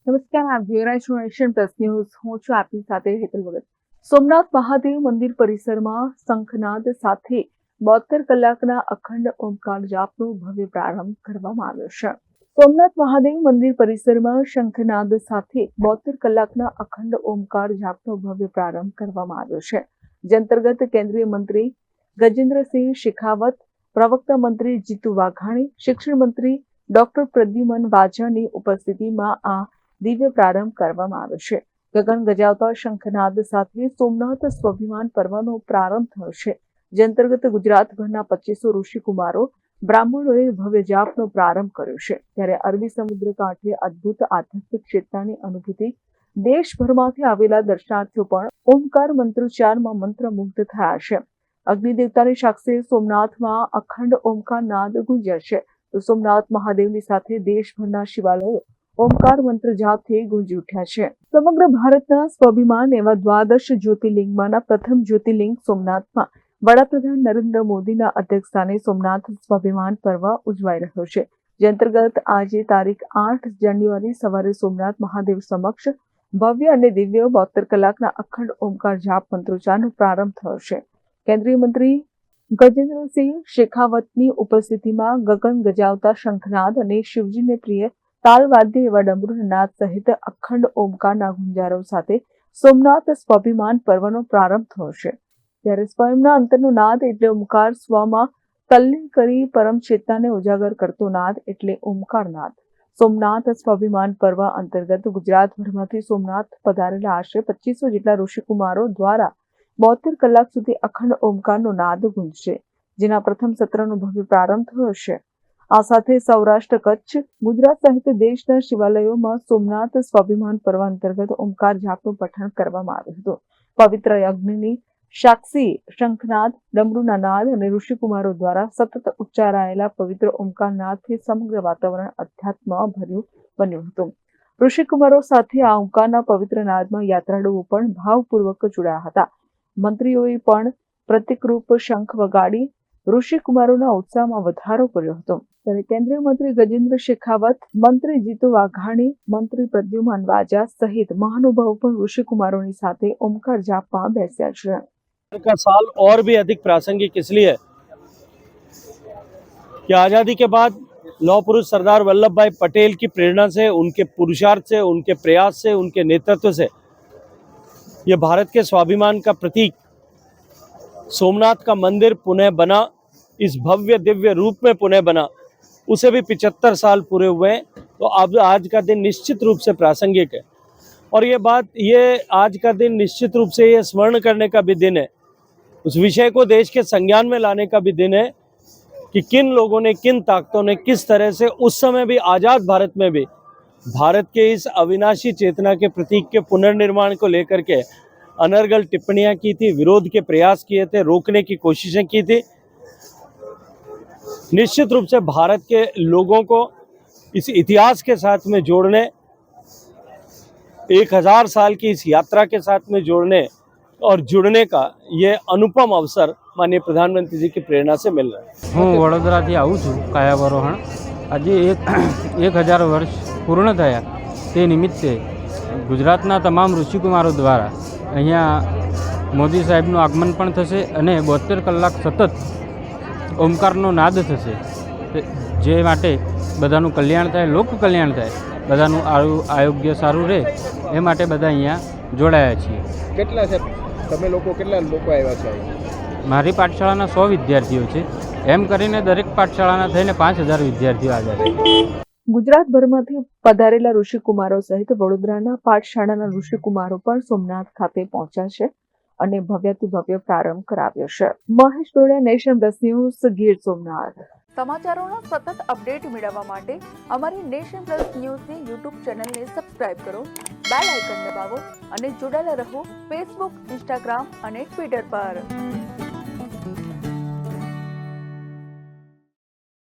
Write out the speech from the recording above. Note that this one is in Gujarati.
નમસ્કાર, આપ જોઈ રહ્યા છો નેશન પ્લસ ન્યૂઝ. હું છું આપની સાથે હેતલ ભગત. સોમનાથ મહાદેવ મંદિર પરિસરમાં શંખનાદ સાથે 72 કલાકના અખંડ ઓમકાર જાપનો ભવ્ય પ્રારંભ કરવામાં આવ્યો છે. સોમનાથ મહાદેવ મંદિર પરિસરમાં શંખનાદ સાથે 72 કલાકના અખંડ ઓમકાર જાપનો ભવ્ય પ્રારંભ કરવામાં આવ્યો છે. જે અંતર્ગત કેન્દ્રીય મંત્રી ગજેન્દ્રસિંહ શેખાવત, પ્રવક્તા મંત્રી જીતુ વાઘાણી, શિક્ષણ મંત્રી ડોક્ટર પ્રદ્યુમન વાજાની ઉપસ્થિતિમાં આ દિવ્ય પ્રારંભ કરવામાં આવ્યો છે. ગગન ગજાવતા શંખનાદ સાથે સોમનાથ સ્વાભિમાન પર્વનો પ્રારંભ થયો છે. જે અંતર્ગત ગુજરાતભરના 2500 ઋષિકુમારો બ્રાહ્મણોએ ભવ્ય જાપનો પ્રારંભ કર્યો છે. ત્યારે અરબી સમુદ્ર કાંઠે અદ્ભુત આધ્યાત્મિક ક્ષેત્રની અનુભૂતિ દેશભરમાંથી આવેલા દર્શનાર્થીઓ પણ ઓમકાર મંત્રોચ્ચારમાં મંત્રમુગ્ધ થયા છે. અગ્નિદેવતાની સાક્ષી સોમનાથમાં અખંડ ઓમકાર નાદ ગુંજ્યા છે. તો સોમનાથ મહાદેવની સાથે દેશભરના શિવાલયો ઓમકાર મંત્ર જાપથી ગુંજી ઉઠ્યા છે. સમગ્ર ભારતના સ્વાભિમાન એવા દ્વાદશ જ્યોતિર્લિંગમાંના પ્રથમ જ્યોતિર્લિંગ સોમનાથમાં વડાપ્રધાન નરેન્દ્ર મોદીના અધ્યક્ષસ્થાને સોમનાથ સ્વાભિમાન પર્વ ઉજવાઈ રહ્યો છે. જે અંતર્ગત આજે તારીખ 8 જાન્યુઆરી સવારે સોમનાથ મહાદેવ સમક્ષ ભવ્ય અને દિવ્ય 72 કલાકના અખંડ ઓમકાર જાપ મંત્રોચ્ચારનો પ્રારંભ થયો છે. કેન્દ્રીય મંત્રી ગજેન્દ્રસિંહ શેખાવતની ઉપસ્થિતિમાં ગગન ગજાવતા શંખનાદ અને શિવજીને પ્રિય તાલવાદ્ય એવા ડમરૂના નાદ સહિત અખંડ ઓમકારના ગુંજારો સાથે સોમનાથ સ્વાભિમાન પર્વનો પ્રારંભ થયો છે. ત્યારે સ્વયંના અંતરનો નાદ એટલે ઓમકાર, સ્વમાં તલ્લીન કરી પરમ ચેતનાને ઉજાગર કરતો નાદ એટલે ઓમકાર નાદ. સોમનાથ સ્વાભિમાન પર્વ અંતર્ગત ગુજરાતભરમાંથી સોમનાથ પધારેલા આશરે 2500 જેટલા ઋષિકુમારો દ્વારા 72 કલાક સુધી અખંડ ઓમકારનો નાદ ગુંજશે, જેના પ્રથમ સત્રનો ભવ્ય પ્રારંભ થયો છે. આ સાથે સૌરાષ્ટ્ર, કચ્છ, ગુજરાત સહિત દેશના શિવાલયોમાં સોમનાથ સ્વાભિમાન પર્વ અંતર્ગત ઓમકાર જાપનું પઠન કરવામાં આવ્યું હતું. પવિત્ર યજ્ઞની સાક્ષી શંખનાદ, ડમરૂના નાદ અને ઋષિકુમારો દ્વારા સતત ઉચ્ચારાયેલા પવિત્ર ઓમકાર નાદથી સમગ્ર વાતાવરણ અધ્યાત્મ ભર્યું બન્યું હતું. ઋષિકુમારો સાથે આ ઓમકારના પવિત્ર નાદમાં યાત્રાળુઓ પણ ભાવપૂર્વક જોડાયા હતા. મંત્રીઓએ પણ પ્રતિકરૂપ શંખ વગાડી ઋષિકુમારોના ઉત્સાહમાં વધારો કર્યો હતો. ત્યારે કેન્દ્રીય મંત્રી ગજેન્દ્ર શેખાવત, મંત્રી જીતુ વાઘાણી, મંત્રી પ્રદ્યુમન વાજા સહિત મહાનુભાવો પણ ऋषिकुमारों સાથે ओमकार जापમાં બેસ્યા છે. का साल और भी अधिक प्रासंगिक इसलिए कि आज़ादी के बाद लौह पुरुष सरदार वल्लभ भाई पटेल की प्रेरणा से, उनके पुरुषार्थ से, उनके प्रयास से, उनके नेतृत्व से ये भारत के स्वाभिमान का प्रतीक सोमनाथ का मंदिर पुनः बना, इस भव्य दिव्य रूप में पुनः बना. उसे भी 75 साल पूरे हुए हैं. तो अब आज का दिन निश्चित रूप से प्रासंगिक है. और ये आज का दिन निश्चित रूप से ये स्मरण करने का भी दिन है, उस विषय को देश के संज्ञान में लाने का भी दिन है कि किन लोगों ने, किन ताकतों ने किस तरह से उस समय भी आज़ाद भारत में भी भारत के इस अविनाशी चेतना के प्रतीक के पुनर्निर्माण को लेकर के अनर्गल टिप्पणियां की थी, विरोध के प्रयास किए थे, रोकने की कोशिशें की थी. निश्चित रूप से भारत के लोगों को इस इतिहास के साथ में जोड़ने, 1000 साल की इस यात्रा के साथ में जोड़ने और जुड़ने का ये अनुपम अवसर माननीय प्रधानमंत्री जी की प्रेरणा से मिल रहा है. હું વડોદરાથી આવું છું કાયાવરોહણ. આજે 1000 વર્ષ પૂર્ણ થયા તે નિમિત્તે ગુજરાતના તમામ ઋષિકુમારો દ્વારા અહીંયા મોદી સાહેબનું આગમન પણ થશે અને 72 કલાક સતત ઓમકારનો નાદ થશે. જે માટે બધાનું કલ્યાણ થાય, લોક કલ્યાણ થાય, બધાનું આરોગ્ય સારું રહે એ માટે બધા અહીંયા જોડાયા છીએ. કેટલા છે તમે લોકો, કેટલા લોકો આવ્યા છે? મારી પાઠશાળાના 100 વિદ્યાર્થીઓ છે. એમ કરીને દરેક પાઠશાળાના થઈને 5000 વિદ્યાર્થીઓ આવ્યા છે. ગુજરાતભરમાંથી પધારેલા ઋષિકુમારો સહિત વડોદરાના પાઠશાળાના ઋષિકુમારો પણ સોમનાથ ખાતે પહોંચ્યા છે અને ભવ્યથી ભવ્ય પ્રારંભ કરાવ્યો છે. Mahesh Dodiya, nation plus news, Gir Somnath. સમાચારોના સતત અપડેટ મેળવવા માટે અમારી નેશન પ્લસ ન્યૂઝની યુટ્યુબ ચેનલને સબસ્ક્રાઇબ કરો, બેલ આઇકન દબાવો અને જોડાયેલા રહો ફેસબુક, ઇન્સ્ટાગ્રામ અને ટ્વિટર પર.